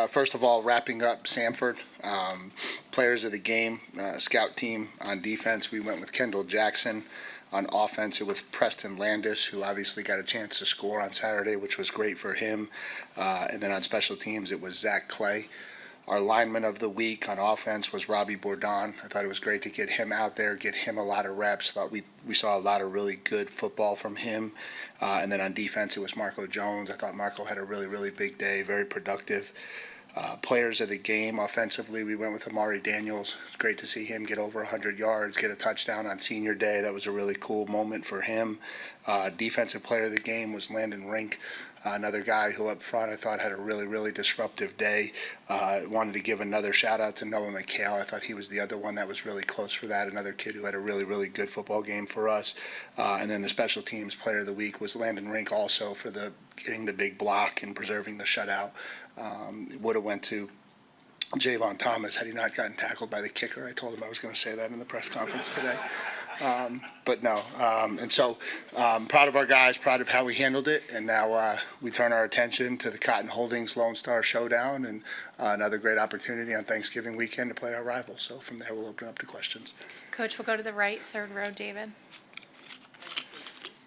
First of all, wrapping up Samford, players of the game, scout team on defense, we went with Kendall Jackson. On offense, it was Preston Landis, who obviously got a chance to score on Saturday, which was great for him. And then on special teams, it was Zach Clay. Our lineman of the week on offense was Robbie Bourdon. I thought it was great to get him out there, get him a lot of reps. Thought we saw a lot of really good football from him. And then on defense, it was Marco Jones. I thought Marco had a really, really big day, very productive. Players of the game, offensively, we went with Amari Daniels. It's great to see him get over 100 yards, get a touchdown on senior day. That was a really cool moment for him. Defensive player of the game was Landon Rink, another guy who up front I thought had a really, really disruptive day. Wanted to give another shout out to Noah McHale. I thought he was the other one that was really close for that, another kid who had a really, really good football game for us. And then the special teams player of the week was Landon Rink also for getting the big block and preserving the shutout. Would have went to Javon Thomas had he not gotten tackled by the kicker. I told him I was going to say that in the press conference today. But no. And so proud of our guys, proud of how we handled it. And now we turn our attention to the Cotton Holdings Lone Star Showdown and another great opportunity on Thanksgiving weekend to play our rival. So from there, we'll open up to questions. Coach, we'll go to the right, third row, David.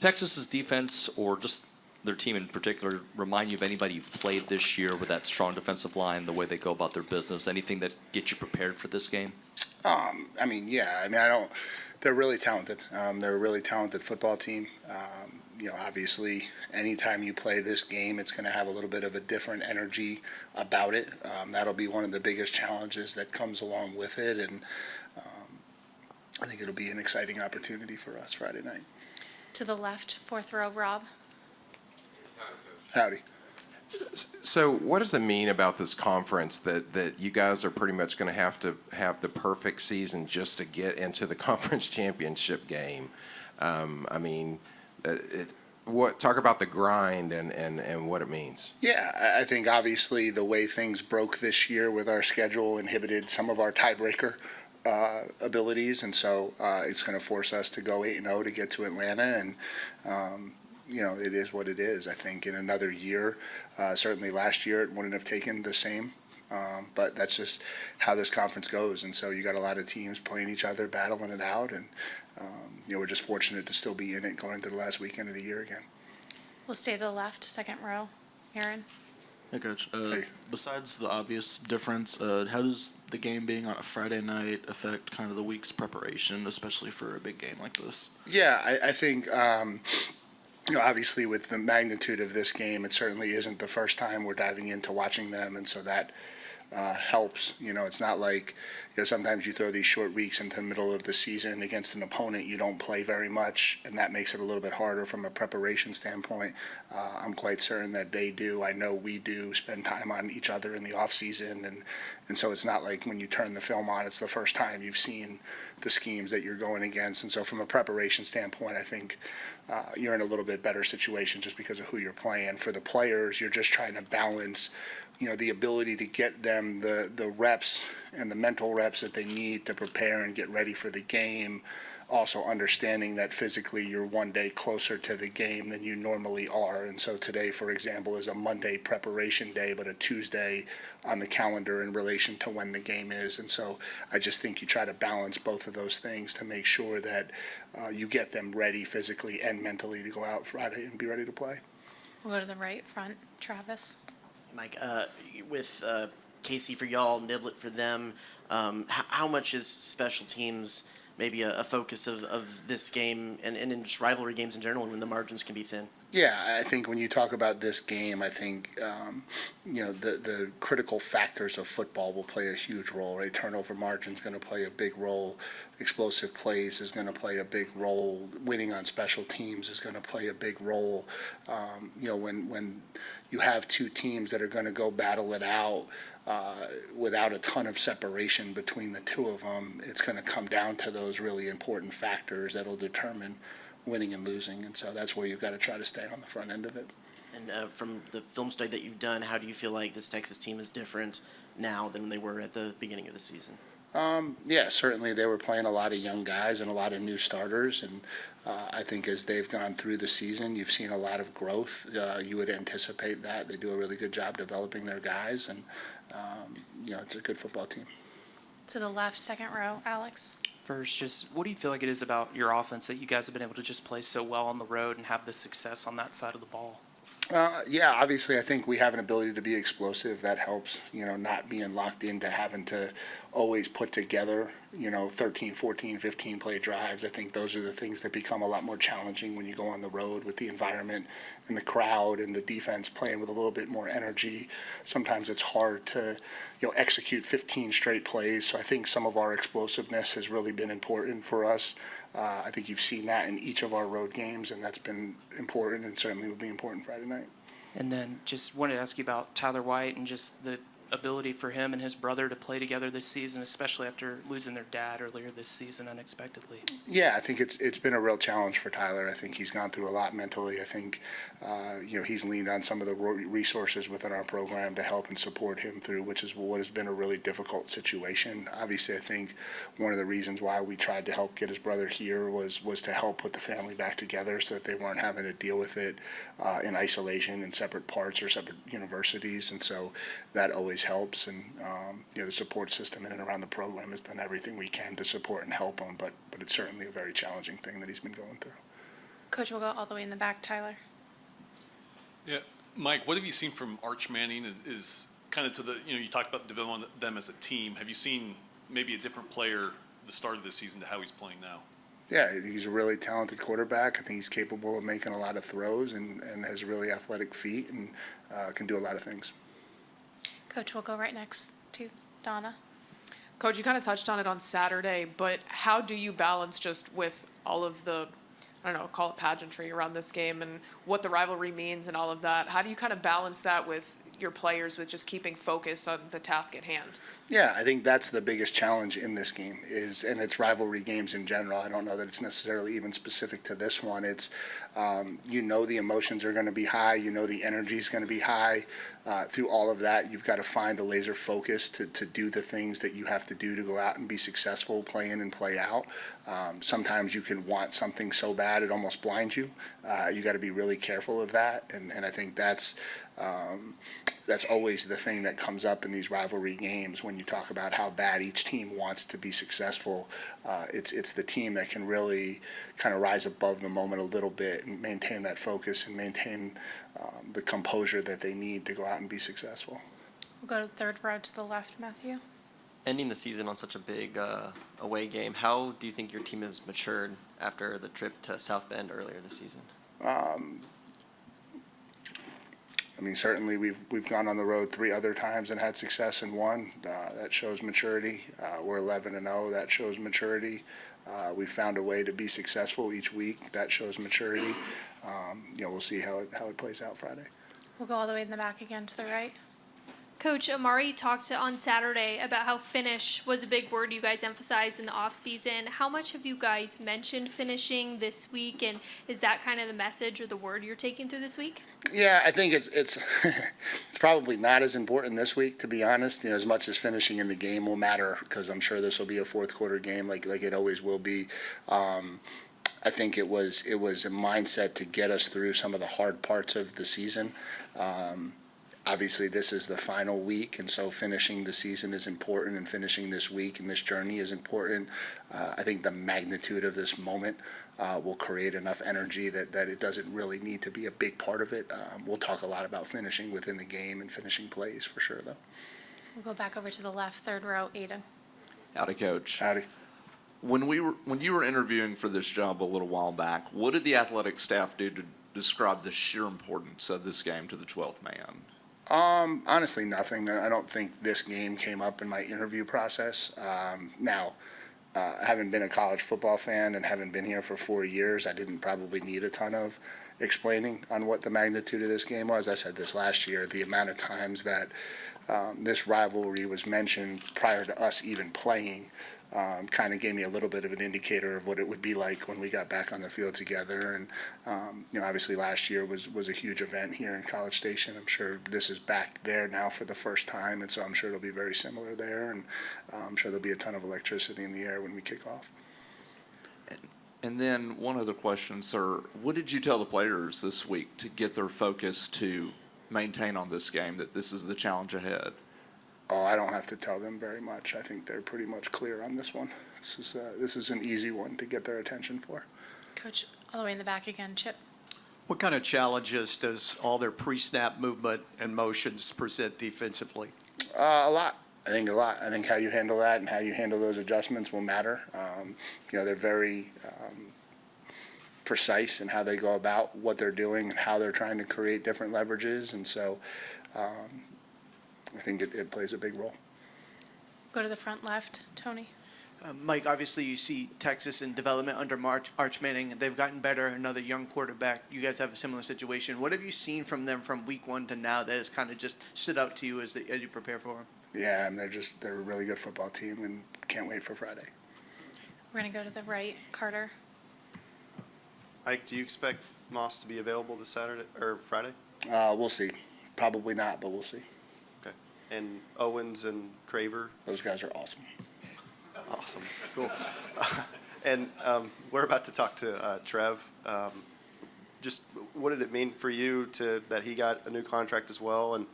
Texas's defense, or just their team in particular, remind you of anybody you've played this year with that strong defensive line, the way they go about their business? Anything that gets you prepared for this game? They're really talented. They're a really talented football team. Obviously, anytime you play this game, it's going to have a little bit of a different energy about it. That'll be one of the biggest challenges that comes along with it, and I think it'll be an exciting opportunity for us Friday night. To the left, fourth row, Rob. Howdy. So what does it mean about this conference that you guys are pretty much going to have the perfect season just to get into the conference championship game? Talk about the grind and what it means. Yeah, I think obviously the way things broke this year with our schedule inhibited some of our tiebreaker abilities, and so it's going to force us to go 8-0 to get to Atlanta, and it is what it is. I think in another year, certainly last year, it wouldn't have taken the same, but that's just how this conference goes. And so you got a lot of teams playing each other, battling it out, and we're just fortunate to still be in it going into the last weekend of the year again. We'll stay to the left, second row, Aaron. Hey, Coach. Hey. Besides the obvious difference, how does the game being on a Friday night affect kind of the week's preparation, especially for a big game like this? Yeah, I think obviously with the magnitude of this game, it certainly isn't the first time we're diving into watching them, and so that helps. It's not like sometimes you throw these short weeks into the middle of the season against an opponent you don't play very much, and that makes it a little bit harder from a preparation standpoint. I'm quite certain that they do. I know we do spend time on each other in the off season, and so it's not like when you turn the film on, it's the first time you've seen the schemes that you're going against. And so from a preparation standpoint, I think you're in a little bit better situation just because of who you're playing. For the players, you're just trying to balance the ability to get them the reps and the mental reps that they need to prepare and get ready for the game. Also understanding that physically you're one day closer to the game than you normally are. And so today, for example, is a Monday preparation day, but a Tuesday on the calendar in relation to when the game is. And so I just think you try to balance both of those things to make sure that you get them ready physically and mentally to go out Friday and be ready to play. We'll go to the right front, Travis. Mike, with Casey for y'all, Niblet for them, how much is special teams maybe a focus of this game and in just rivalry games in general when the margins can be thin? Yeah, I think when you talk about this game, I think the critical factors of football will play a huge role, right? Turnover margin is going to play a big role. Explosive plays is going to play a big role. Winning on special teams is going to play a big role. When you have two teams that are going to go battle it out without a ton of separation between the two of them, it's going to come down to those really important factors that'll determine winning and losing, and so that's where you've got to try to stay on the front end of it. And from the film study that you've done, how do you feel like this Texas team is different now than they were at the beginning of the season? Yeah, certainly they were playing a lot of young guys and a lot of new starters, and I think as they've gone through the season, you've seen a lot of growth. You would anticipate that. They do a really good job developing their guys, and it's a good football team. To the left, second row, Alex. First, just what do you feel like it is about your offense that you guys have been able to just play so well on the road and have the success on that side of the ball? Yeah, obviously, I think we have an ability to be explosive. That helps, not being locked into having to always put together, 13, 14, 15 play drives. I think those are the things that become a lot more challenging when you go on the road with the environment and the crowd and the defense playing with a little bit more energy. Sometimes it's hard to, execute 15 straight plays. So I think some of our explosiveness has really been important for us. I think you've seen that in each of our road games, and that's been important and certainly will be important Friday night. And then just wanted to ask you about Tyler White and just the ability for him and his brother to play together this season, especially after losing their dad earlier this season unexpectedly. Yeah, I think it's been a real challenge for Tyler. I think he's gone through a lot mentally. I think he's leaned on some of the resources within our program to help and support him through, which is what has been a really difficult situation. Obviously, I think one of the reasons why we tried to help get his brother here was to help put the family back together so that they weren't having to deal with it in isolation in separate parts or separate universities, and so that always helps. And the support system in and around the program has done everything we can to support and help him, but it's certainly a very challenging thing that he's been going through. Coach will go all the way in the back, Tyler. Yeah, Mike, what have you seen from Arch Manning? Is kind of to the you talked about developing them as a team. Have you seen maybe a different player the start of this season to how he's playing now? Yeah, he's a really talented quarterback. I think he's capable of making a lot of throws and has really athletic feet and can do a lot of things. Coach will go right next to Donna. Coach, you kind of touched on it on Saturday, but how do you balance just with all of the, call it pageantry around this game and what the rivalry means and all of that? How do you kind of balance that with your players with just keeping focus on the task at hand? Yeah, I think that's the biggest challenge in this game and it's rivalry games in general. I don't know that it's necessarily even specific to this one. It's, the emotions are going to be high. The energy is going to be high. Through all of that, you've got to find a laser focus to do the things that you have to do to go out and be successful, play in and play out. Sometimes you can want something so bad it almost blinds you. You got to be really careful of that, and I think that's always the thing that comes up in these rivalry games when you talk about how bad each team wants to be successful. It's the team that can really kind of rise above the moment a little bit and maintain that focus and maintain the composure that they need to go out and be successful. We'll go to the third row to the left, Matthew. Ending the season on such a big away game, how do you think your team has matured after the trip to South Bend earlier this season? Certainly we've gone on the road 3 other times and had success in one. That shows maturity. We're 11-0. That shows maturity. We found a way to be successful each week. That shows maturity. We'll see how it plays out Friday. We'll go all the way in the back again to the right. Coach, Amari talked on Saturday about how finish was a big word you guys emphasized in the offseason. How much have you guys mentioned finishing this week, and is that kind of the message or the word you're taking through this week? Yeah, I think it's it's probably not as important this week, to be honest. As much as finishing in the game will matter, because I'm sure this will be a fourth quarter game, like it always will be. I think it was a mindset to get us through some of the hard parts of the season. Obviously, this is the final week, and so finishing the season is important, and finishing this week and this journey is important. I think the magnitude of this moment will create enough energy that it doesn't really need to be a big part of it. We'll talk a lot about finishing within the game and finishing plays for sure, though. We'll go back over to the left, third row, Aiden. Howdy, Coach. Howdy. When you were interviewing for this job a little while back, what did the athletic staff do to describe the sheer importance of this game to the 12th man? Honestly, nothing. I don't think this game came up in my interview process. Now, having been a college football fan and having been here for 4 years, I didn't probably need a ton of explaining on what the magnitude of this game was. I said this last year, the amount of times that this rivalry was mentioned prior to us even playing kind of gave me a little bit of an indicator of what it would be like when we got back on the field together. And, obviously last year was a huge event here in College Station. I'm sure this is back there now for the first time, and so I'm sure it'll be very similar there. And I'm sure there'll be a ton of electricity in the air when we kick off. And then one other question, sir. What did you tell the players this week to get their focus to maintain on this game, that this is the challenge ahead? Oh, I don't have to tell them very much. I think they're pretty much clear on this one. This is an easy one to get their attention for. Coach, all the way in the back again, Chip. What kind of challenges does all their pre-snap movement and motions present defensively? A lot. I think a lot. I think how you handle that and how you handle those adjustments will matter. They're very precise in how they go about what they're doing and how they're trying to create different leverages. And so I think it plays a big role. Go to the front left, Tony. Mike, obviously you see Texas in development under Arch Manning. They've gotten better, another young quarterback. You guys have a similar situation. What have you seen from them from week one to now that has kind of just stood out to you as you prepare for them? Yeah, and they're a really good football team, and can't wait for Friday. We're going to go to the right, Carter. Ike, do you expect Moss to be available this Saturday or Friday? We'll see. Probably not, but we'll see. Okay. And Owens and Craver? Those guys are awesome. Awesome. Cool. And we're about to talk to Trev. Just what did it mean for you that he got a new contract as well? And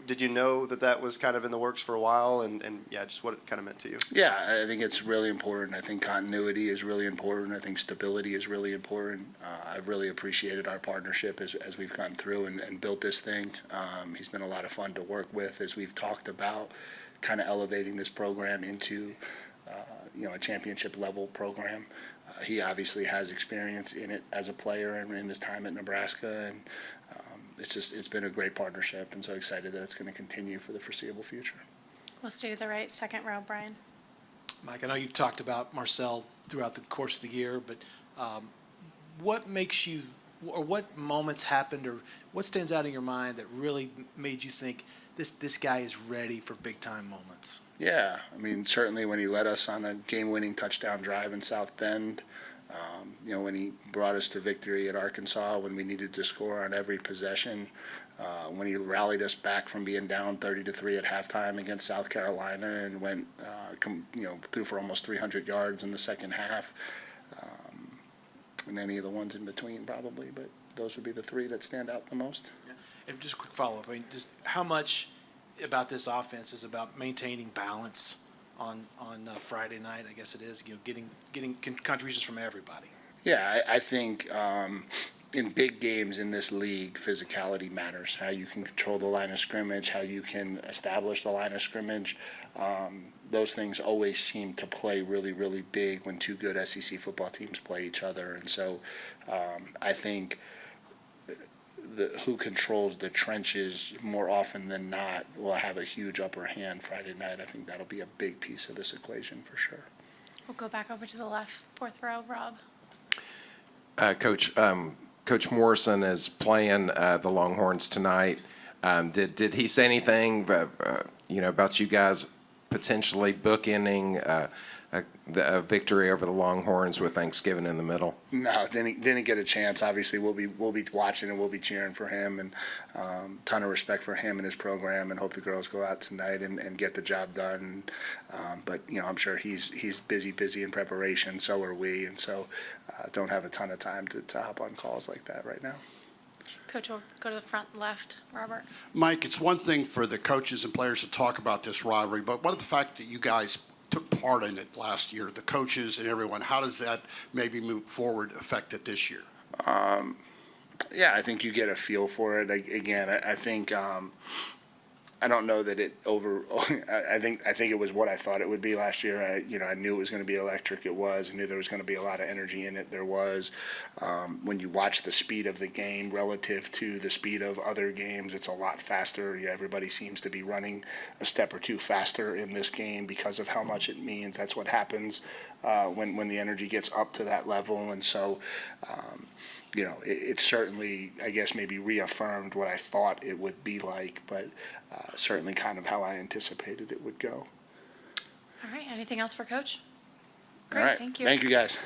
did you know that was kind of in the works for a while? And yeah, just what it kind of meant to you? Yeah, I think it's really important. I think continuity is really important. I think stability is really important. I've really appreciated our partnership as we've gone through and built this thing. He's been a lot of fun to work with as we've talked about kind of elevating this program into a championship level program. He obviously has experience in it as a player and in his time at Nebraska, and it's been a great partnership, and so excited that it's going to continue for the foreseeable future. We'll stay to the right, second row, Brian. Mike, I know you've talked about Marcel throughout the course of the year, but what makes you, or what moments happened, or what stands out in your mind that really made you think this guy is ready for big time moments? Yeah, I mean, certainly when he led us on a game-winning touchdown drive in South Bend, when he brought us to victory at Arkansas, when we needed to score on every possession, when he rallied us back from being down 30-3 at halftime against South Carolina and went, threw for almost 300 yards in the second half, and any of the ones in between probably, but those would be the three that stand out the most. Yeah. And just a quick follow-up, I mean, just how much about this offense is about maintaining balance on Friday night? I guess it is, getting contributions from everybody. Yeah, I think in big games in this league, physicality matters. How you can control the line of scrimmage, how you can establish the line of scrimmage. Those things always seem to play really, really big when two good SEC football teams play each other. And so I think who controls the trenches more often than not will have a huge upper hand Friday night. I think that'll be a big piece of this equation for sure. We'll go back over to the left, fourth row, Rob. Coach Morrison is playing the Longhorns tonight. Did he say anything about you guys potentially bookending a victory over the Longhorns with Thanksgiving in the middle? No, didn't get a chance. Obviously, we'll be watching and we'll be cheering for him, and ton of respect for him and his program, and hope the girls go out tonight and get the job done. But I'm sure he's busy in preparation. So are we, and so don't have a ton of time to hop on calls like that right now. Coach, we'll go to the front left, Robert. Mike, it's one thing for the coaches and players to talk about this rivalry, but what of the fact that you guys took part in it last year, the coaches and everyone, how does that maybe move forward affect it this year? Yeah, I think you get a feel for it. Again, I think I don't know that it over. I think it was what I thought it would be last year. I knew it was going to be electric. It was. I knew there was going to be a lot of energy in it. There was. When you watch the speed of the game relative to the speed of other games, it's a lot faster. Yeah, everybody seems to be running a step or two faster in this game because of how much it means. That's what happens when the energy gets up to that level, and so. It certainly, I guess, maybe reaffirmed what I thought it would be like, but certainly kind of how I anticipated it would go. All right, anything else for Coach? All Great, right. thank you. Thank you, guys.